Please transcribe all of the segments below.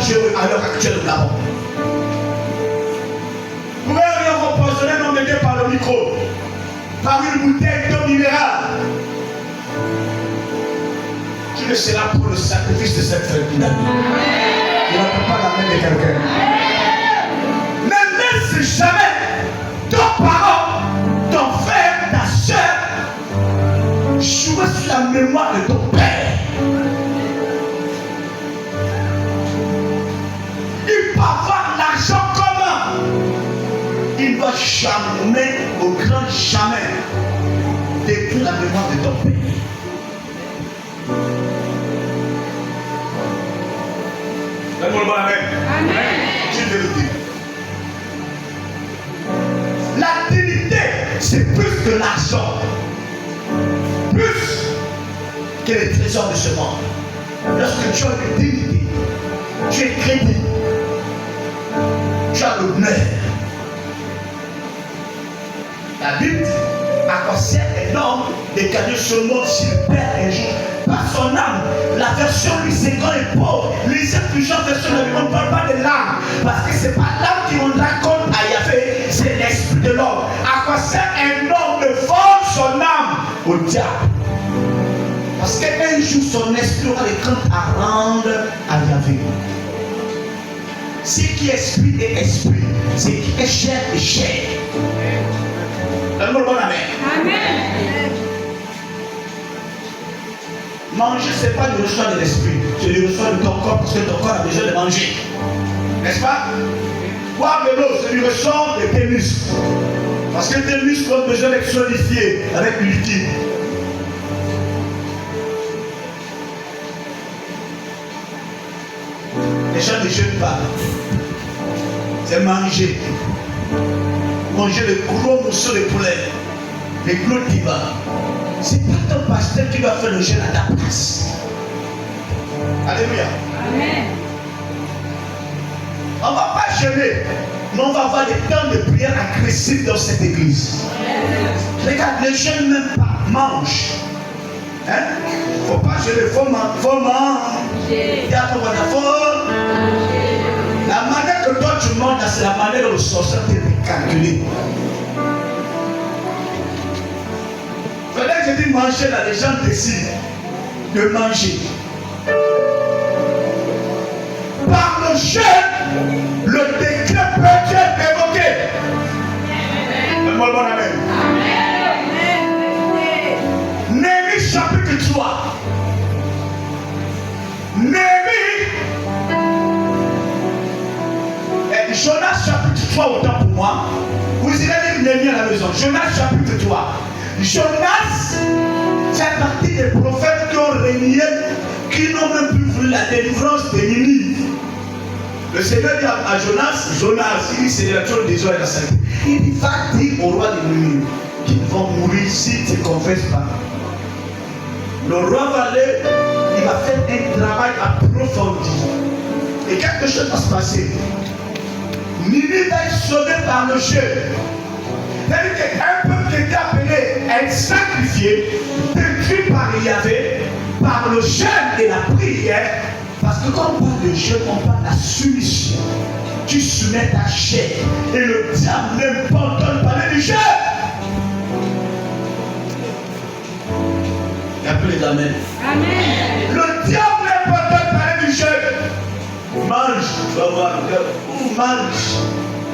dangereux à l'heure actuelle au Gabon. Vous pouvez rien empoisonner non aidé par le micro, par une bouteille d'eau minérale. Tu ne seras pour le sacrifice de cette fête. Il ne peut pas la main de quelqu'un. Ne laisse jamais ton parent, ton frère, ta soeur jouer sur la mémoire de ton père. Il peut avoir l'argent commun. Il ne va jamais, au grand jamais, détruire la mémoire de ton père. Donne-moi le bon amen. Amen. C'est une vérité. La dignité, c'est plus que l'argent. Plus que les trésors de ce monde. Lorsque tu as une dignité, tu es crédible. Tu as l'honneur. La Bible dit, à quoi sert un homme de gagner ce monde s'il perd un jour par son âme? La version lui c'est grand et pauvre. Lisez plusieurs versions, on ne parle pas de l'âme. Parce que ce n'est pas l'âme qui rendra compte à Yahvé, c'est l'esprit de l'homme. À quoi sert un homme de vendre son âme au diable? Parce qu'un jour son esprit aura les comptes à rendre à Yahvé. Ce qui est esprit est esprit. Ce qui est chair est chair. Donne-moi le bon amen. Amen. Manger, ce n'est pas le reçoit de l'esprit, c'est le reçoit de ton corps parce que ton corps a besoin de manger. N'est-ce pas? Boire de l'eau, c'est le ressort de tes muscles. Parce que tes muscles ont besoin d'être solidifiés avec du liquide. Les gens ne jeûnent pas. C'est manger. Manger le gros morceau de poulet, les clous qui va. C'est pas ton pasteur qui va faire le jeûne à ta place. Alléluia. Amen. On ne va pas jeûner, mais on va avoir des temps de prière agressifs dans cette église. Regarde, les jeunes même pas mangent. Il ne faut pas jeûner, il faut manger. La manière que toi tu manges, c'est la manière dont le sorcier t'est calculé. Quand je dis manger, là, les gens décident de manger. Par le jeûne, le décret peut être évoqué. Donne-moi le bon amen. Néhémie chapitre 3. Néhémie. Jonas chapitre 3, autant pour moi. Vous irez lire Néhémie à la maison. Jonas chapitre 3. Jonas fait partie des prophètes qui ont régné, qui n'ont même plus voulu la délivrance de Ninive. Le Seigneur dit à Jonas, il dit c'est la chose des joies et la sainteté. Il dit va dire au roi de Ninive qu'ils vont mourir s'ils ne se confessent pas. Le roi va aller, il va faire un travail approfondi. Et quelque chose va se passer. Ninive va être sauvé par le jeûne. C'est-à-dire qu'un peuple qui était appelé à être sacrifié, détruit par Yahvé, par le jeûne et la prière, parce que quand on parle de jeûne, on parle de la soumission. Tu soumets ta chair et le diable n'aime pas entendre parler du jeûne. Appelez amen. Amen. Le diable n'aime pas entendre parler du jeûne. Mange, tu vas voir, mange,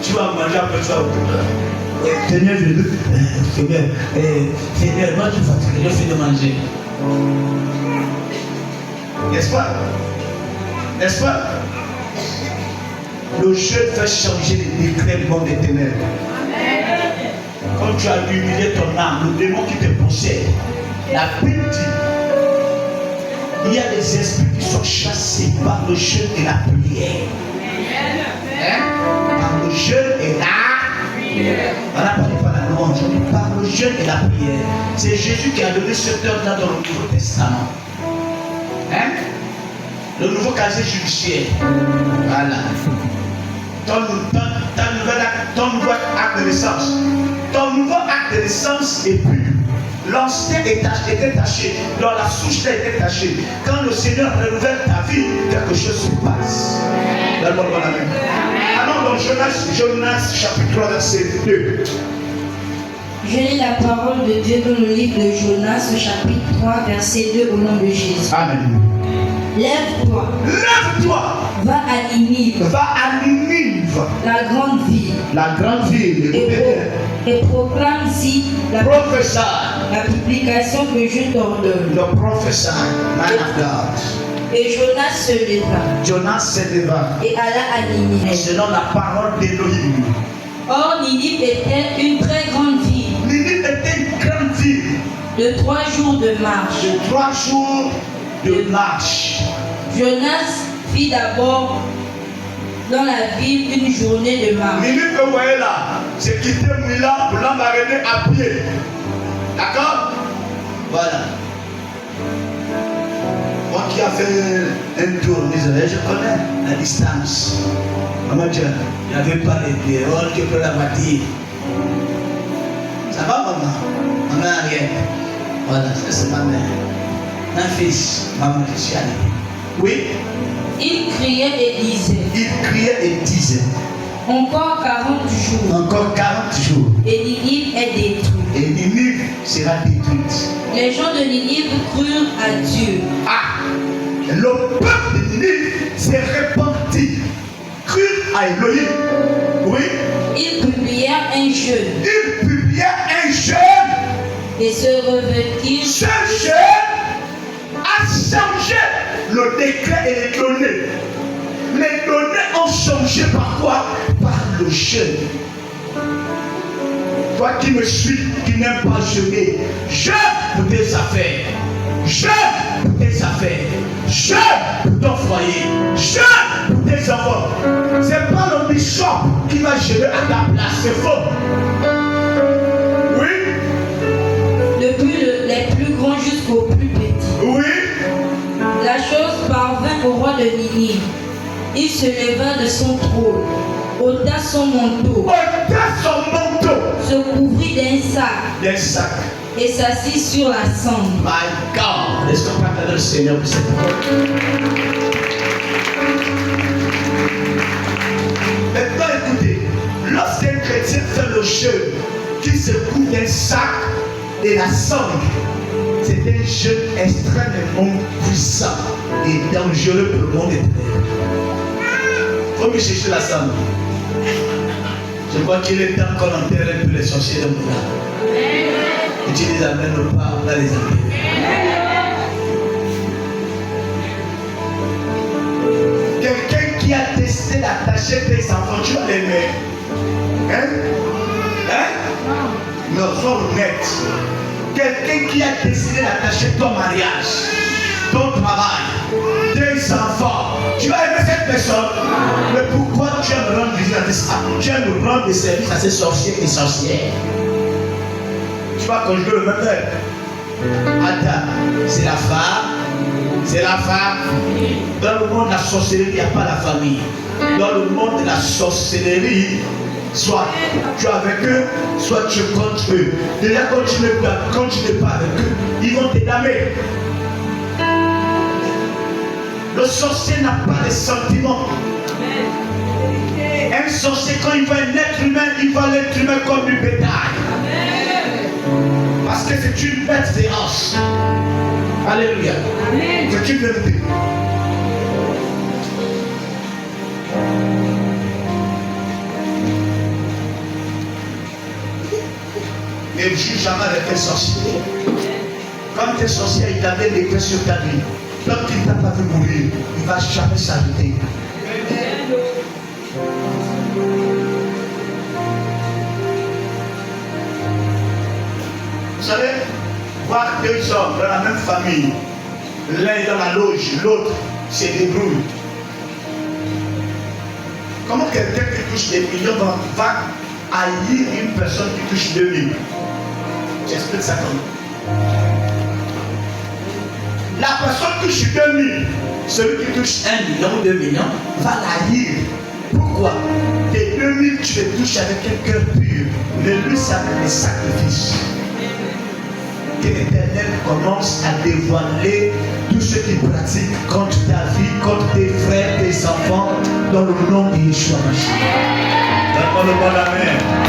tu vas manger après ça. Seigneur, Seigneur, moi je suis fatigué, je fais de manger. N'est-ce pas? N'est-ce pas? Le jeûne fait changer les décrets du monde des ténèbres. Quand tu as humilié ton âme, le démon qui te possède, la Bible dit, il y a des esprits qui sont chassés par le jeûne et la prière. Par le jeûne et la prière. On n'a pas dit par la louange, on dit par le jeûne et la prière. C'est Jésus qui a donné cet ordre-là dans le Nouveau Testament. Le nouveau casier judiciaire. Voilà. Ton nouveau acte de naissance. Ton nouveau acte de naissance est pur. l'ancien était taché, dans la souche était taché. Quand le Seigneur renouvelle ta vie, quelque chose se passe. Donne-moi le bon amen. Allons dans Jonas chapitre 3 verset 2. Je lis la parole de Dieu dans le livre de Jonas au chapitre 3 verset 2 au nom de Jésus. Amen. Lève-toi. Lève-toi. Va à Ninive. Va à Ninive. La grande ville. La grande ville. Et proclame-y la publication que je t'ordonne. Le professeur, man of God. Et Jonas se leva. Jonas se leva. Et alla à Ninive. Selon la parole d'Élohim. Or, Ninive était une très grande ville. Ninive était une grande ville. De 3 jours de marche. De 3 jours de marche. Jonas fit d'abord dans la ville une journée de marche. Ninive que vous voyez là, c'est quitter Milan pour l'embarquer à pied. D'accord? Voilà. Moi qui a fait un tour en Israël, je connais la distance. Maman Dieu, il n'y avait pas les dehors, tu peux la voiture. Ça va maman? Maman arrière. Voilà, ça c'est ma mère. Un fils, maman, je suis allé. Oui? Il criait et disait. Il criait et disait. Encore 40 jours. Encore 40 jours. Et Ninive est détruite. Et Ninive sera détruite. Les gens de Ninive crurent à Dieu. Ah! Le peuple de Ninive s'est répandu. Crurent à Elohim. Oui? Ils publièrent un jeûne. Ils publièrent un jeûne. Et se revêtirent. Ce jeûne a changé le décret et les données. Les données ont changé par quoi? Par le jeûne. Toi qui me suis, qui n'aimes pas jeûner, jeûne pour tes affaires. Jeûne pour tes affaires. Jeûne pour ton foyer. Jeûne pour tes enfants. C'est pas le bishop qui va jeûner à ta place. C'est faux. Oui? Depuis les plus grands jusqu'aux plus petits. Oui? La chose parvint au roi de Ninive. Il se leva de son trône, ôta son manteau, se couvrit d'un sac, et s'assit sur la cendre. My God, est-ce qu'on peut acclamer le Seigneur pour cette parole? Maintenant écoutez, lorsqu'un chrétien fait le jeûne, qui se couvre d'un sac et la cendre, c'est un jeûne extrêmement puissant et dangereux pour le monde éternel. Il faut me chercher la cendre. Je crois qu'il est temps qu'on enterre un peu les sorciers de mon âme. Et tu les amènes au pas, on va les enterrer. Quelqu'un qui a décidé d'attacher tes enfants, tu vas l'aimer. Hein? Hein? Non, sois honnête. Quelqu'un qui a décidé d'attacher ton mariage, ton travail, tes enfants, tu vas aimer cette personne. Mais pourquoi tu aimes rendre visite à tes enfants? Tu aimes rendre des services à ces sorciers et sorcières. Tu vas conjuguer le même verbe. Attends, c'est la femme. C'est la femme. Dans le monde de la sorcellerie, il n'y a pas la famille. Dans le monde de la sorcellerie, soit tu es avec eux, soit tu es contre eux. Déjà, quand tu n'es pas avec eux, ils vont te damner. Le sorcier n'a pas de sentiments. Un sorcier, quand il voit un être humain, il voit l'être humain comme du bétail. Parce que c'est une bête féroce. Alléluia. C'est une vérité. Ne juge jamais avec un sorcier. Quand un sorcier il avait l'effet sur ta vie, tant qu'il ne t'a pas vu mourir, il ne va jamais s'arrêter. Vous savez, voir deux hommes dans la même famille, l'un est dans la loge, l'autre se débrouille. Comment quelqu'un qui touche des millions va haïr une personne qui touche 2000? J'explique ça comment. La personne qui touche 2000, celui qui touche 1 million ou 2 millions, va l'haïr. Pourquoi? Tes 2000, tu les touches avec un cœur pur. Mais lui, c'est avec des sacrifices. que l'Éternel commence à dévoiler tout ce qu'il pratique contre ta vie, contre tes frères, tes enfants, dans le nom de Yeshua Mashiach. Donne-moi le bon amen.